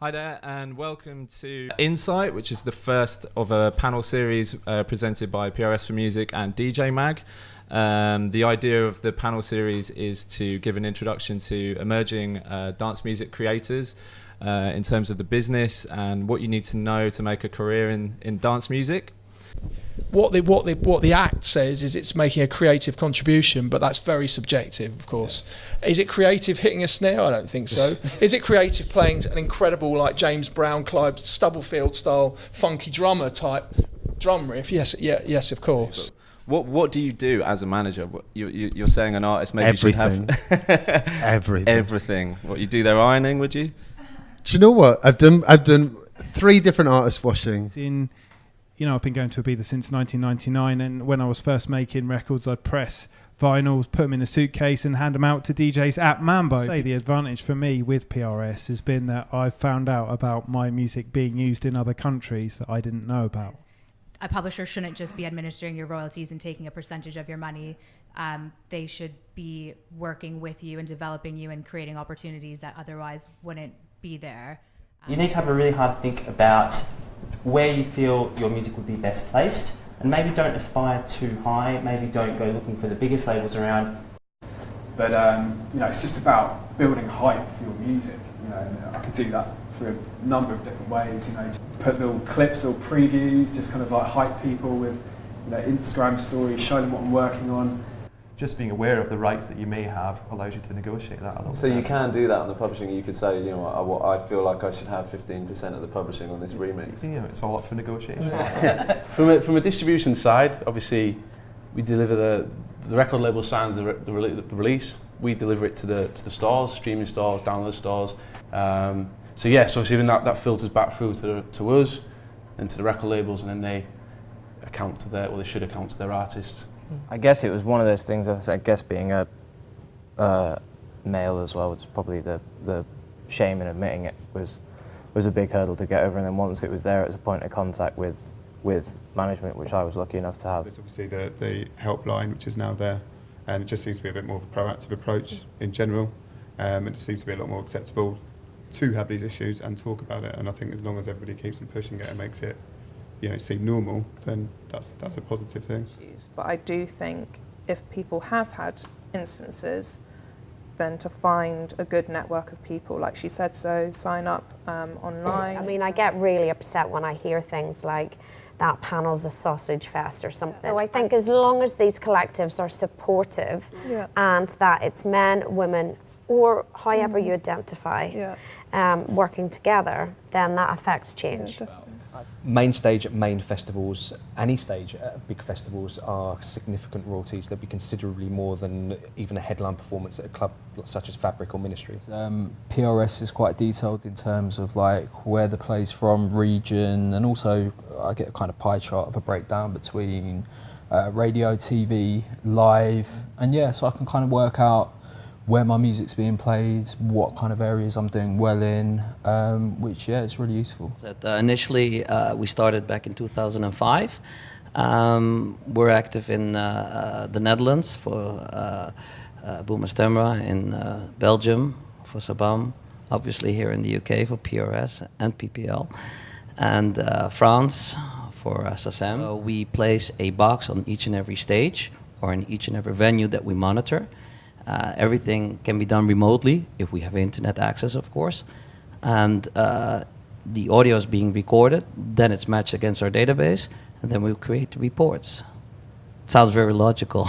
Hi there, and welcome to Insight, which is the first of a panel series presented by PRS for Music and DJ Mag. The idea of the panel series is to give an introduction to emerging dance music creators in terms of the business and what you need to know to make a career in dance music. What the act says is it's making a creative contribution, but that's very subjective, of course. Yeah. Is it creative hitting a snare? I don't think so. Is it creative playing an incredible, like James Brown, Clive Stubblefield style, funky drummer type drum riff? Yes, of course. What do you do as a manager? You're saying an artist maybe Everything. should have everything. What, you do their ironing? Would you? Do you know what I've done? 3 different artist washings. I've been going to Ibiza since 1999, and when I was first making records, I'd press vinyls, put them in a suitcase and hand them out to DJs at Mambo. The advantage for me with PRS has been that I've found out about my music being used in other countries that I didn't know about. A publisher shouldn't just be administering your royalties and taking a percentage of your money. They should be working with you and developing you and creating opportunities that otherwise wouldn't be there. You need to have a really hard think about where you feel your music would be best placed, and maybe don't aspire too high, maybe don't go looking for the biggest labels around. But it's just about building hype for your music, and I can do that through a number of different ways, put little clips, little previews, just kind of like hype people with Instagram stories, show them what I'm working on. Just being aware of the rights that you may have allows you to negotiate that a little bit. So you can do that on the publishing. You could say, I feel like I should have 15% of the publishing on this remix. Yeah, it's all up for negotiation. From a distribution side, obviously, we deliver the record label signs the release. We deliver it to the stores, streaming stores, download stores. So obviously then that filters back through to us and to the record labels, and then they they should account to their artists. I guess it was one of those things. I guess being a male as well was probably the shame in admitting it was a big hurdle to get over. And then once it was there, it was a point of contact with management, which I was lucky enough to have. There's obviously the helpline, which is now there, and it just seems to be a bit more of a proactive approach in general. It seems to be a lot more acceptable to have these issues and talk about it. And I think as long as everybody keeps on pushing it and makes it seem normal, then that's a positive thing. But I do think if people have had instances, then to find a good network of people, like she said, so sign up online. I mean, I get really upset when I hear things like that panel's a sausage fest or something. So I think as long as these collectives are supportive and that it's men, women, or however you identify, working together, then that affects change. Main stage at main festivals, any stage at big festivals, are significant royalties. They'll be considerably more than even a headline performance at a club such as Fabric or Ministries. PRS is quite detailed in terms of like where the play's from, region, and also I get a kind of pie chart of a breakdown between radio, TV, live, and so I can kind of work out where my music's being played, what kind of areas I'm doing well in, which it's really useful. Initially, we started back in 2005. We're active in the Netherlands for Boema Stemra, in Belgium for Sabam, obviously here in the UK for PRS and PPL, and France for SSM. We place a box on each and every stage or in each and every venue that we monitor. Everything can be done remotely if we have internet access, of course, and the audio is being recorded, then it's matched against our database, and then we create the reports. It sounds very logical.